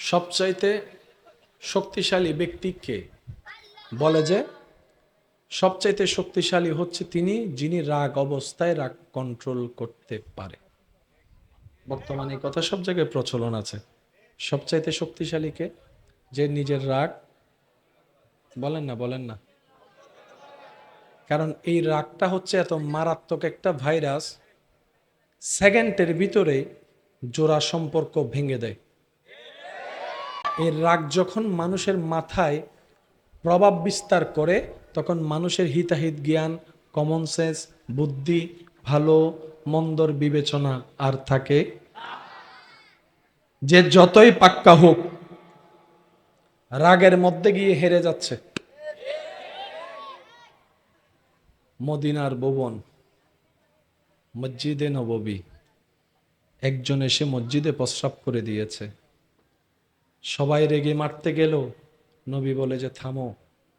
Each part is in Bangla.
সবচাইতে শক্তিশালী ব্যক্তিকে বলে যে সবচাইতে শক্তিশালী হচ্ছে তিনি যিনি রাগ অবস্থায় রাগ কন্ট্রোল করতে পারে। বর্তমানে এই কথা সব জায়গায় প্রচলন আছে। সবচাইতে শক্তিশালীকে যে নিজের রাগ বলেন না, কারণ এই রাগটা হচ্ছে এত মারাত্মক একটা ভাইরাস, সেকেন্ডের ভিতরে জোড়া সম্পর্ক ভেঙে দেয়। এই রাগ যখন মানুষের মাথায় প্রভাব বিস্তার করে তখন মানুষের হিতাহিত জ্ঞান, কমন সেন্স, বুদ্ধি, ভালো মন্দর বিবেচনা আর থাকে। যে যতই পাক্কা হোক রাগের মধ্যে গিয়ে হেরে যাচ্ছে। মদিনার ভুবন মসজিদে নববী, একজন এসে মসজিদে প্রস্রাব করে দিয়েছে। সবাই রেগে মারতে গেল, নবী বলে যে থামো,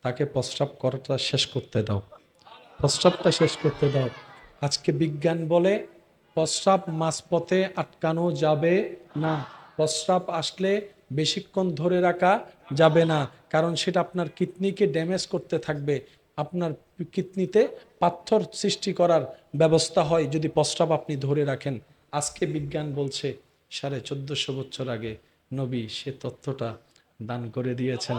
তাকে প্রস্রাব করাটা শেষ করতে দাও, প্রস্রাবটা শেষ করতে দাও। আজকে বিজ্ঞান বলে প্রস্রাব মাঝপথে আটকানো যাবে না, প্রস্রাব আসলে বেশিক্ষণ ধরে রাখা যাবে না, কারণ সেটা আপনার কিডনিকে ড্যামেজ করতে থাকবে। আপনার কিডনিতে পাথর সৃষ্টি করার ব্যবস্থা হয় যদি প্রস্রাব আপনি ধরে রাখেন। আজকে বিজ্ঞান বলছে 1450 বছর আগে নবী সে তথ্যটা দান করে দিয়েছেন।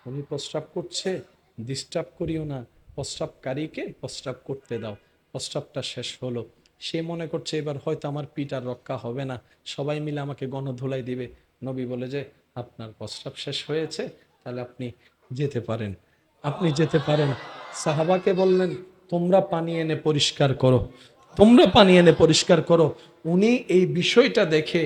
উনি প্রস্রাব করছে, ডিস্টার্ব করিও না, প্রস্রাবকারীকে প্রস্রাব করতে দাও। প্রস্রাবটা শেষ হলো, সে মনে করছে এবার হয়তো আমার পিঠ আর রক্ষা হবে না, সবাই মিলে আমাকে গণধোলাই দিবে। নবী বলে যে আপনার প্রস্রাব শেষ হয়েছে, তাহলে আপনি যেতে পারেন, আপনি যেতে পারেন। সাহাবাকে বললেন তোমরা পানি এনে পরিষ্কার করো, তোমরা পানি এনে পরিষ্কার করো। উনি এই বিষয়টা দেখে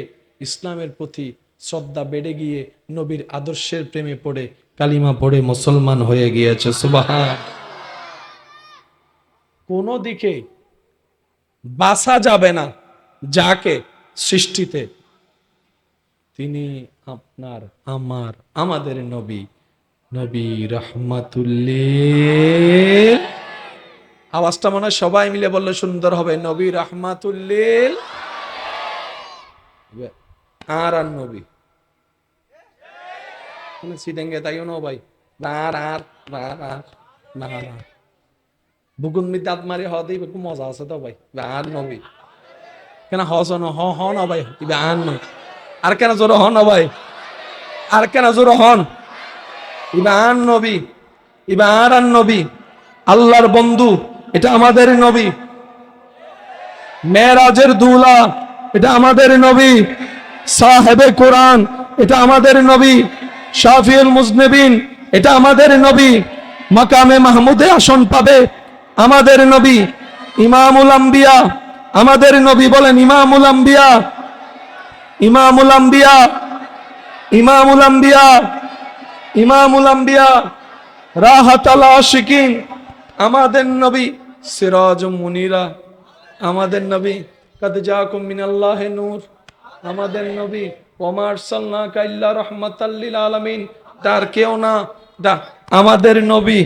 ইসলামের প্রতি শ্রদ্ধা বেড়ে গিয়ে নবীর আদর্শের প্রেমে পড়ে কালিমা পড়ে মুসলমান হয়ে গিয়েছে। সুবহান। কোনো দিকে বাসা যাবে না যাকে সৃষ্টিতে, তিনি আপনার আমার আমাদের নবী, নবী রাহমাতুল্লিল। আওয়াজটা মনে হয় সবাই মিলে বললে সুন্দর হবে, নবী রাহমাতুল্লিল আর আর নবী সিডেঙ্গে তাইও না ভাই, আর আর আর আর না না বুকুন মি দাঁত মারি হ দিই একটু মজা আছে তো ভাই, আর নবী কেন হস ন হ না ভাই, ইবে আর ন আর কেন জোর হন না ভাই, আর কেন জোর হন, ইবে আর নবী, ইবে আর আর নবী, আল্লাহর বন্ধু এটা আমাদের নবী, মেরাজের দুলা এটা আমাদের নবী, সাহেবে কোরআন এটা আমাদের নবী, শাফিউল মুজনিবিন এটা আমাদের নবী, মাকামে মাহমুদে আসন পাবে আমাদের নবী, ইমামুল আম্বিয়া আমাদের নবী। বলেন ইমামুল আম্বিয়া, ইমামুল আম্বিয়া, ইমামুল আম্বিয়া, ইমামুল আম্বিয়া, রাহাতাল আশিকিন আমাদের নবী, সিরাজ মুনিরা আমাদের নবী, কাদ জাকুম মিনাল্লাহি নূর আমাদের নবী, ওমা আরসালনাকা ইল্লা রাহমাতাল লিল আলামিন, তার কেউ না, দা আমাদের নবী,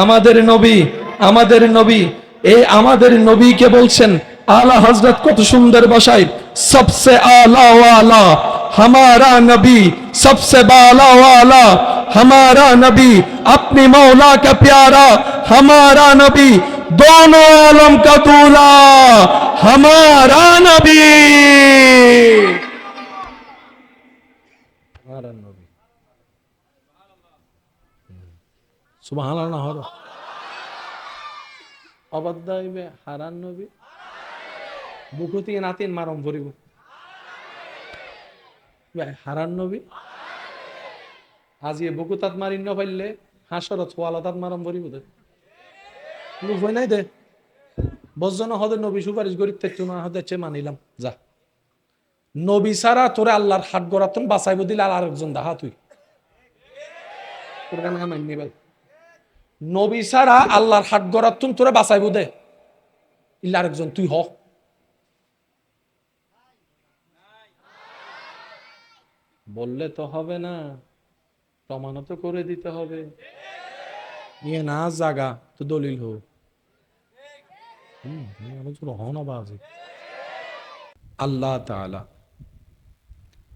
আমাদের নবী, আমাদের নবী। এই আমাদের নবীকে বলছেন আলা হযরত, কত সুন্দর ভাষায়, সবসে আলা ওয়ালা हमारा नबी, सबसे बाला वाला हमारा नबी, अपनी मौला का प्यारा हमारा नबी, दोनों आलम का दूल्हा हमारा नबी, हमारा नबी। सुबहानाल्लाह हरो অবাধ্যায় হারান নবী বুকুতি নাতিন মারম ভরিব হারান নবী আজি বুকু তাত মারিন না পাইলে হাসরত ওয়ালা তাত মারম ভরিব দে ভয় নাই দে বজন হদে নবী সুপারিশ গরিব থাকতো না হদে চে মানিলাম যা। নবী সারা তোরে আল্লাহর হাত গড়াতন বাঁচাইব দিলে আর আরেকজন দাহা তুই তোর গান মাননি ভাই, নবী সারা আল্লাহর হাত গড়াতন তোরে বাঁচাইব দে ইল্লা আরেকজন তুই হ। বললে তো হবে না, প্রমাণও তো করে দিতে হবে, নিয়ে না জাগা তো দলিল হোক। আল্লাহ তাআলা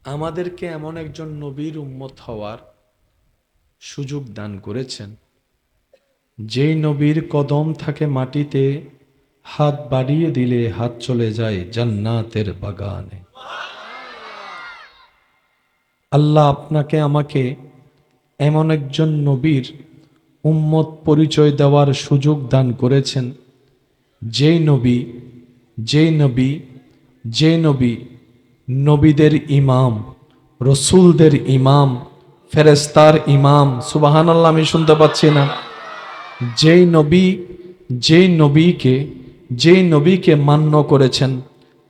আমাদেরকে এমন একজন নবীর উম্মত হওয়ার সুযোগ দান করেছেন, যেই নবীর কদম থাকে মাটিতে, হাত বাড়িয়ে দিলে হাত চলে যায় জান্নাতের বাগানে। আল্লাহ আপনাকে আমাকে এমন একজন নবীর উম্মত পরিচয় দেওয়ার সুযোগ দান করেছেন, যেই নবী যেই নবী যে নবী নবীদের ইমাম, রসুলদের ইমাম, ফেরেস্তার ইমাম। সুবহানাল্লাহ, আমি শুনতে পাচ্ছি না। যেই নবী যেই নবীকে যেই নবীকে মান্য করেছেন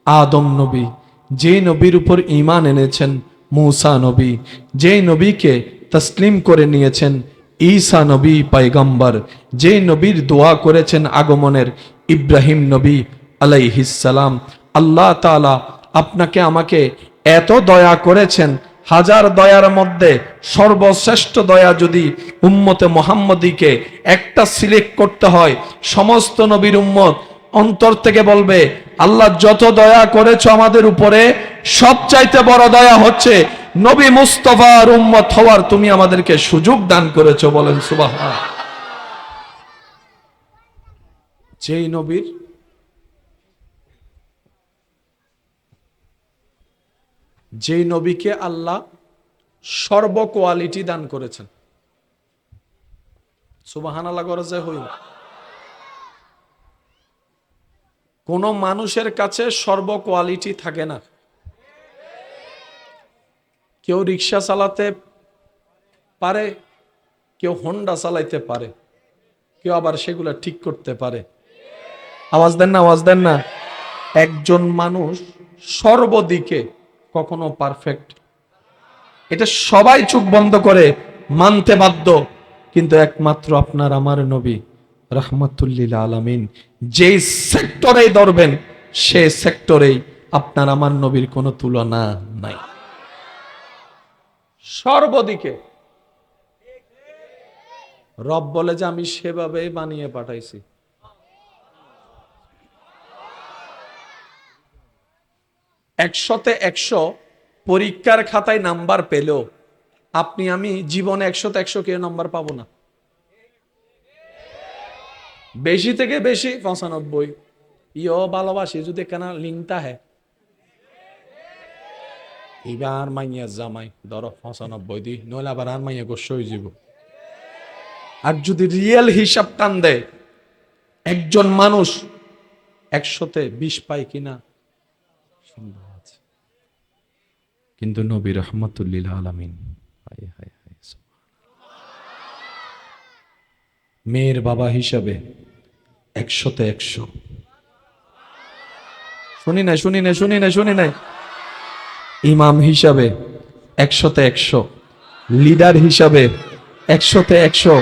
আদম নবী, যেই নবীর উপর ঈমান এনেছেন মূসা নবী, যেই নবীকে তসলিম করে নিয়েছেন ঈসা নবী পয়গম্বর, যেই নবীর দোয়া করেছেন আগমনের ইব্রাহিম নবী আলাইহিস সালাম। আল্লাহ তাআলা আপনাকে আমাকে এত দয়া করেছেন, হাজার দয়ার মধ্যে সর্বশ্রেষ্ঠ দয়া যদি উম্মতে মুহাম্মদীকে একটা সিলেক্ট করতে হয়, সমস্ত নবীর উম্মত অন্তর থেকে বলবে, আল্লাহ যত দয়া করেছো আমাদের উপরে, সবচাইতে বড় দয়া হচ্ছে নবী মুস্তাফার উম্মত হওয়ার তুমি আমাদেরকে সুযোগ দান করেছো। বলেন সুবহান। যেই নবীর যেই নবীকে আল্লাহ সর্ব কোয়ালিটি দান করেছেন। সুবহানাল্লাহ গরজে হই। কোন মানুষের কাছে সর্ব কোয়ালিটি থাকে না। কেউ রিক্সা চালাতে পারে, কেউ হোন্ডা চালাইতে পারে, কেউ আবার সেগুলা ঠিক করতে পারে। আওয়াজ দেন না, আওয়াজ দেন না। একজন মানুষ সর্বদিকে কখনো পারফেক্ট, এটা সবাই চোখ বন্ধ করে মানতে বাধ্য, কিন্তু একমাত্র আপনার আমার নবী রাহমাতুল্লিল আলামিন যেই সেক্টরেই ধরবেন সে সেক্টরেই আপনার আমার নবীর কোনো তুলনা নাই। সর্বদিকে রব বলে যে আমি সেভাবেই বানিয়ে পাঠাইছি। একশোতে 100 পরীক্ষার খাতায় নাম্বার পেলেও আপনি আমি জীবনে 100তে 100 কেউ নাম্বার পাবো না। বেশি থেকে বেশি 95। ইও ভালোবাসি যদি কেনা লিঙ্কটা হ্যাঁ এবার মাইয়া জামাই ধরো 95 দি, নইলে আবার আর মাইয়া গোস্ব হয়ে যাব। আর যদি রিয়েল হিসাব টান দেয় একজন মানুষ 100তে 20 পায় কিনা সন্দেহ আছে। কিন্তু নবী রাহমাতুল্লিল আলামিন মেয়ের বাবা হিসাবে 100তে 100। শুনি নাই। ইমাম হিসাবে 100তে 100, লিডার হিসাবে 100তে 100,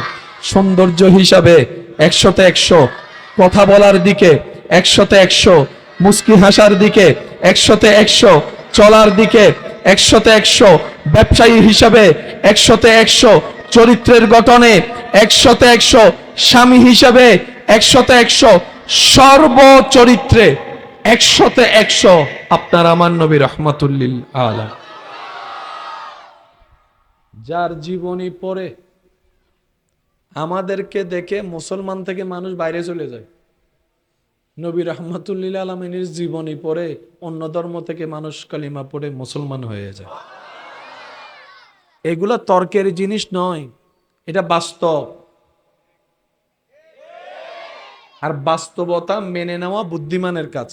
সৌন্দর্য হিসাবে 100তে 100, কথা বলার দিকে 100তে 100, মুস্কি হাসার দিকে 100তে 100, চলার দিকে 100তে 100, ব্যবসায়ী হিসাবে 100তে 100, চরিত্রের গঠনে 100তে 100, স্বামী হিসাবে 100তে 100, সর্ব চরিত্রে 100তে 100 আপনার আমার নবী রাহমাতুল্লিল আলামিন। যার জীবনী পড়ে আমাদেরকে দেখে মুসলমান থেকে মানুষ বাইরে চলে যায়, নবী রাহমাতুল্লিল আলামিনের জীবনী পড়ে অন্য ধর্ম থেকে মানুষ কালিমা পড়ে মুসলমান হয়ে যায়। এগুলা তর্কের জিনিস নয়, এটা বাস্তব। আর বাস্তবতা মেনে নেওয়া বুদ্ধিমানের কাজ।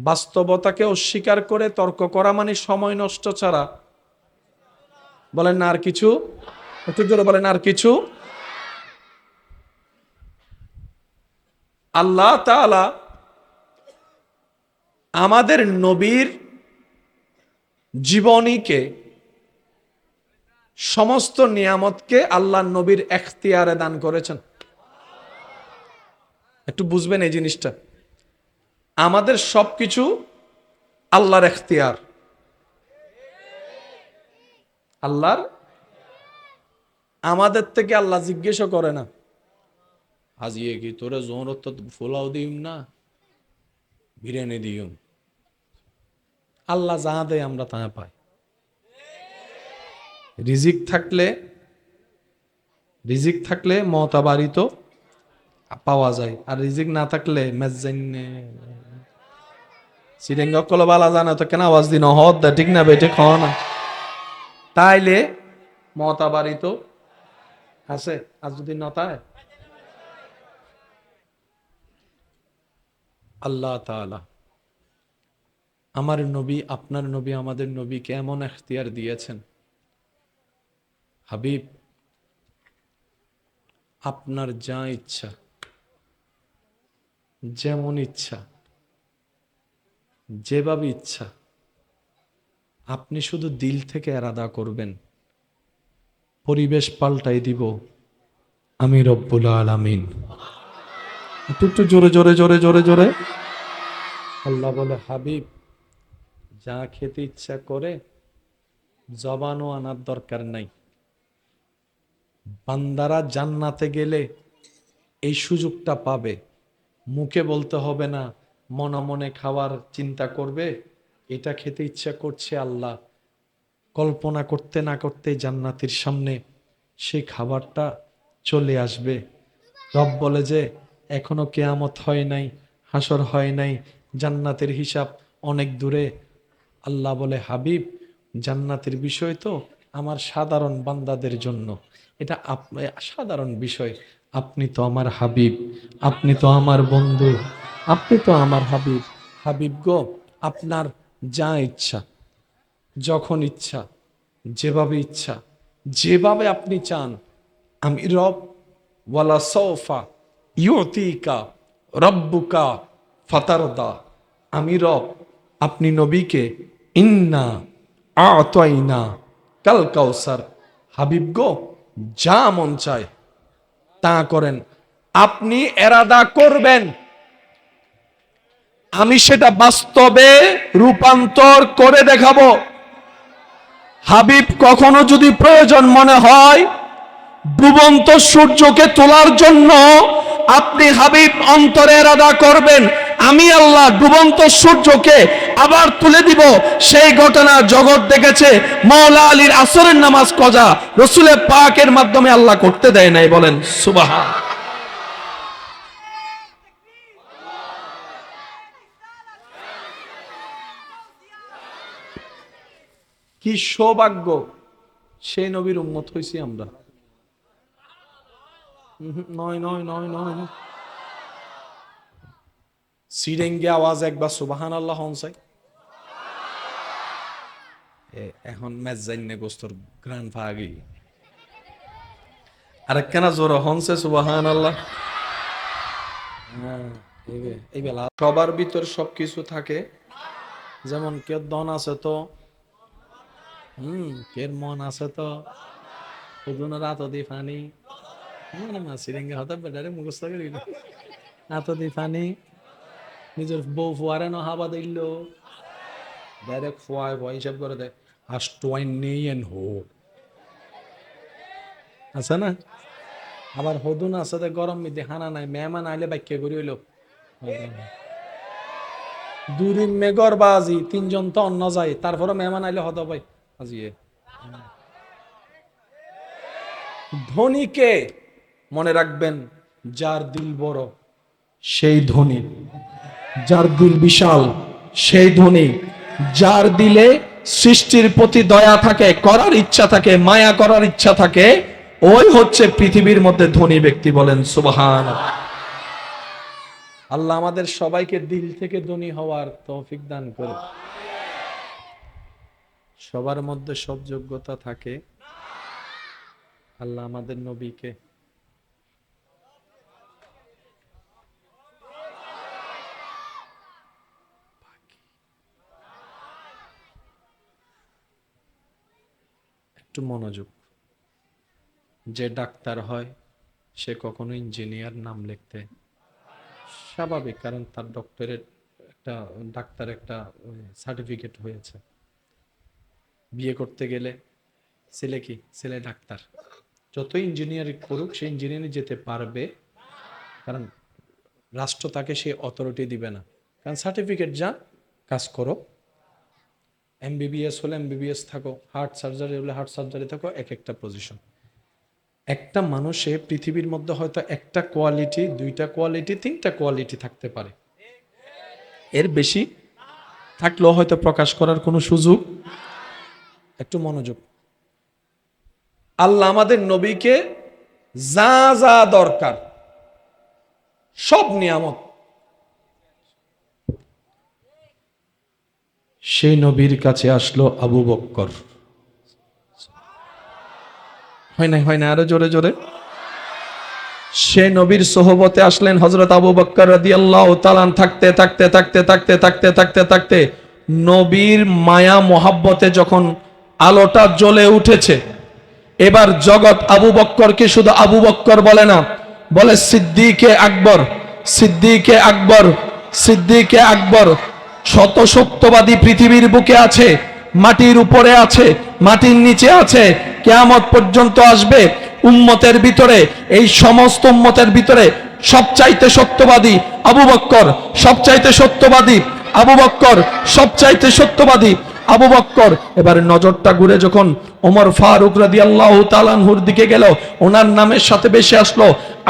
বাস্তবতাকে অস্বীকার করে তর্ক করা মানে সময় নষ্ট ছাড়া। বলেন না আর কিছু? একটু জোরে বলেন আর কিছু? আল্লাহ তাআলা আমাদের নবীর জীবনীকে, সমস্ত নিয়ামতকে আল্লাহ নবীর এখতিয়ারে দান করেছেন। একটু বুঝবেন এই জিনিসটা। আমাদের সবকিছু আল্লাহর এখতিয়ার। আল্লাহর, আমাদের থেকে আল্লাহ জিজ্ঞেসও করে না আজিয়ে কি তোরা জোহরত ফুলাও দিম না বিরিয়ানি দিম। আল্লাহ যা দেয় আমরা তা পাই। রিজিক থাকলে মতাবারিত পাওয়া যায়, আর রিজিক না থাকলে মেজাইনে সিরেঙ্গ কলো বালা জানা তো কেন আওয়াজ দিন হদ দা ঠিক না বেটে খাওয়া না তাইলে মতাবারিত আছে, আর যদি নতায় আল্লাহ তাআলা আমার নবী আপনার নবী আমাদের নবীকে এমন এখতিয়ার দিয়েছেন, হাবিব আপনার যা ইচ্ছা, যেমন ইচ্ছা, যেভাবে ইচ্ছা আপনি শুধু দিল থেকে এরাদা করবেন, পরিবেশ পাল্টাই দিব আমি রব্বুল আলামিন। একটু জোরে জোরে জোরে জোরে জোরে। আল্লাহ বলে হাবিব যা খেতে ইচ্ছা করে জবানও আনার দরকার নাই, বান্দারা জান্নাতে গেলে এই সুযোগটা পাবে, মুখে বলতে হবে না, মনে মনে খাওয়ার চিন্তা করবে, এটা খেতে ইচ্ছা করছে আল্লাহ, কল্পনা করতে না করতে জান্নাতের সামনে সেই খাবারটা চলে আসবে। রব বলে যে এখনো কিয়ামত হয় নাই, হাসর হয় নাই, জান্নাতের হিসাব অনেক দূরে। আল্লাহ বলে হাবিব জান্নাতের বিষয় তো আমার সাধারণ বান্দাদের জন্য, এটা সাধারণ বিষয়, আপনি তো আমার হাবিব, আপনি তো আমার বন্ধু, আপনি তো আমার হাবিব। হাবিব গো আপনার যা ইচ্ছা, যখন ইচ্ছা, যেভাবে ইচ্ছা, যেভাবে আপনি চান, আমি রব ওয়ালা সৌফা ইউতিকা রব্বুকা ফাতারদা, আমি রব আপনি নবীকে ইন্না আতাইনা কাল কাউসার, হাবিব গো যা মন চায় তা করেন, আপনি এরাদা করবেন আমি সেটা বাস্তবে রূপান্তর করে দেখাবো। হাবিব কখনো যদি প্রয়োজন মনে হয় ডুবন্ত সূর্যকে তোলার জন্য, আপনি হাবিব অন্তরে এরাদা করবেন আমি আল্লাহ ডুবন্ত সূর্যকে আবার তুলে দিব। সেই ঘটনা জগৎ দেখেছে, মাওলা আলীর আসরের নামাজ কজা রসুলের পাকের মাধ্যমে আল্লাহ করতে দেয় নাই, বলেন সুবহান। কি সৌভাগ্য সেই নবীর উম্মত হইছি আমরা। নয় নয় নয় নয় নয়। সিরেঙ্গে আওয়াজ একবার সুবহান আল্লাহ হনসাই। এখন ম্যাচ জাইনে গোস্তর গ্রান ফাগি আর কেন জোর হনসে সুবহান আল্লাহ। এই বেলা সবার ভিতর সবকিছু থাকে, যেমন কে দন আছে তো কের মন আছে তো রাত দি ফানি সিরেঙ্গে হতে বেটারে মুখস্থ করি রাত দি ফানি নিজের বউ ফুয়ারে ন হাবা দিল ডাইরেক্ট ফুয়ায় ফুয়া হিসাব করে দেয় আষ্টওয়াইন নেই এন হো আছে না। আবার হদুন আছে গরম মিদে হানা নাই, মেহমান আইলে বাক্য করি হইল দুরিন মেঘর বাজি তিনজন তো অন্য যায়, তারপরে মেহমান আইলে হদ ভাই আজিয়ে। ধনীকে মনে রাখবেন, যার দিল বড় সেই ধনী, যার দিল বিশাল সেই ধনী, যার দিলে সৃষ্টির প্রতি দয়া থাকে, করার ইচ্ছা থাকে, মায়া করার ইচ্ছা থাকে, ওই হচ্ছে পৃথিবীর মধ্যে ধনী ব্যক্তি, বলেন সুবহান। আল্লাহ আমাদের সবাইকে দিল থেকে ধনী হওয়ার তৌফিক দান করে। সবার মধ্যে সব যোগ্যতা থাকে, আল্লাহ আমাদের নবীকে একটু মনোযোগ। যে ডাক্তার হয় সে কখনো ইঞ্জিনিয়ার নাম লিখতে স্বাভাবিক, কারণ তার ডক্টরেট একটা ডাক্তার একটা সার্টিফিকেট হয়েছে। বিয়ে করতে গেলে ছেলে কি, ছেলে ডাক্তার, যত ইঞ্জিনিয়ারিং করুক সে ইঞ্জিনিয়ারিং যেতে পারবে, কারণ রাষ্ট্র তাকে সে অথরিটি দিবে না, কারণ সার্টিফিকেট যা কাজ করো। MBBS হলে MBBS থাকো, হার্ট সার্জারি হলে হার্ট সার্জারি থাকো, এক একটা পজিশন। একটা মানুষে পৃথিবীর মধ্যে হয়তো একটা কোয়ালিটি, দুইটা কোয়ালিটি, তিনটা কোয়ালিটি থাকতে পারে, এর বেশি থাকলেও হয়তো প্রকাশ করার কোনো সুযোগ। একটু মনোযোগ। আল্লাহ আমাদের নবীকে যা যা দরকার সব নিয়ামত সেই নবীর কাছে আসলো আবু বক্কর। হয় না আরো জোরে জোরে। সে নবীর সোহবতে আসলেন হযরত আবু বকর রাদিয়াল্লাহু তাআলা থাকতে থাকতে থাকতে থাকতে থাকতে থাকতে থাকতে নবীর মায়া মোহাব্বতে যখন আলোটা জ্বলে উঠেছে, এবার জগৎ আবু বক্করকে শুধু আবু বক্কর বলে না, বলে সিদ্দিকে আকবর, সিদ্দিকে আকবর, সিদ্দিকে আকবর। শত সত্যবাদী পৃথিবীর বুকে আছে, মাটির উপরে আছে, মাটির নিচে আছে, কিয়ামত পর্যন্ত আসবে। উম্মতের ভিতরে, এই সমস্ত উম্মতের ভিতরে সবচাইতে সত্যবাদী আবু বক্কর, সবচাইতে সত্যবাদী আবু বক্কর, সবচাইতে সত্যবাদী আবু বক্কর। এবার নজরটা ঘুরে যখন ওমর ফারুক রাদিয়াল্লাহু তাআলা আনহুর দিকে গেল, ওনার নামের সাথে বেশি আসলো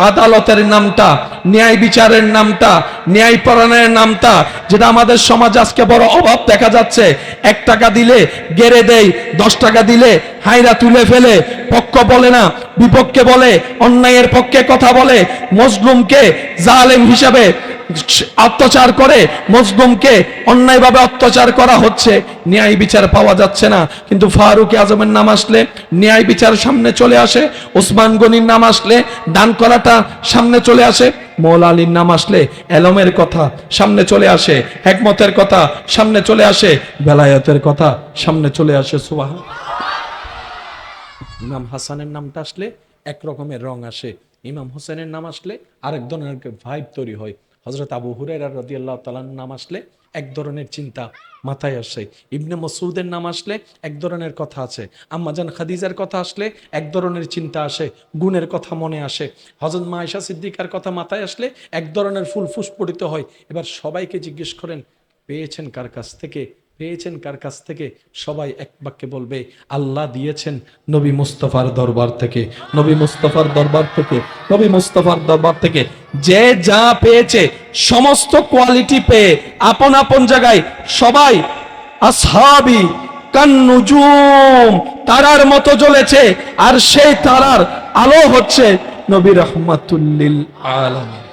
আদালতের নামটা, ন্যায় বিচারের নামটা, ন্যায় পরায়ণের নামটা, যেটা আমাদের সমাজে আজকে বড় অভাব দেখা যাচ্ছে। 1 টাকা দিলে গেড়ে দেয়, 10 টাকা দিলে হাইরা তুলে ফেলে, পক্ষ বলে না, বিপক্ষে বলে, অন্যায়ের পক্ষে কথা বলে, মজলুমকে জালেম হিসাবে অত্যাচার করে, মজলুমকে অন্যায়ভাবে অত্যাচার করা হচ্ছে, ন্যায় বিচার পাওয়া যাচ্ছে না। কিন্তু ফারুক আজমের নাম আসলে ন্যায় বিচার সামনে চলে আসে, ওসমান গনির নাম আসলে দান করাটা সামনে চলে আসে, মৌলা আলীর নাম আসলে এলমের কথা সামনে চলে আসে, হিকমতের কথা সামনে চলে আসে, বেলায়েতের কথা সামনে চলে আসে। সুবহানাল্লাহ। ইমাম হাসানের নামটা আসলে এক রকমের রং আসে, ইমাম হোসেনের নাম আসলে আরেক ধরনের ভাইব তৈরি হয়। হযরত আবু হুরায়রা রাদিয়াল্লাহু তাআলার নাম আসলে এক ধরনের চিন্তা মাথায় আসে, ইবনে মাসউদের নাম আসলে এক ধরনের কথা আছে, আম্মাজান খাদিজার কথা আসলে এক ধরনের চিন্তা আসে, গুণের কথা মনে আসে, হযরত মা আয়েশা সিদ্দিকার কথা মাথায় আসলে এক ধরনের ফুল ফুসফুটিত হয়। এবার সবাইকে জিজ্ঞেস করেন পেয়েছেন কার কাছ থেকে, পেয়েছেন কার কাছ থেকে? সবাই এক বাক্যে বলবে আল্লাহ দিয়েছেন নবী মুস্তাফার দরবার থেকে, নবী মুস্তাফার দরবার থেকে, নবী মুস্তাফার দরবার থেকে। যে যা পেয়েছে সমস্ত কোয়ালিটি পেয়ে আপন আপন জায়গায় সবাই আসহাবি কান্নুজুম তারার মতো জ্বলেছে, আর সেই তারার আলো হচ্ছে নবী রাহমাতুল লিল আলামিন।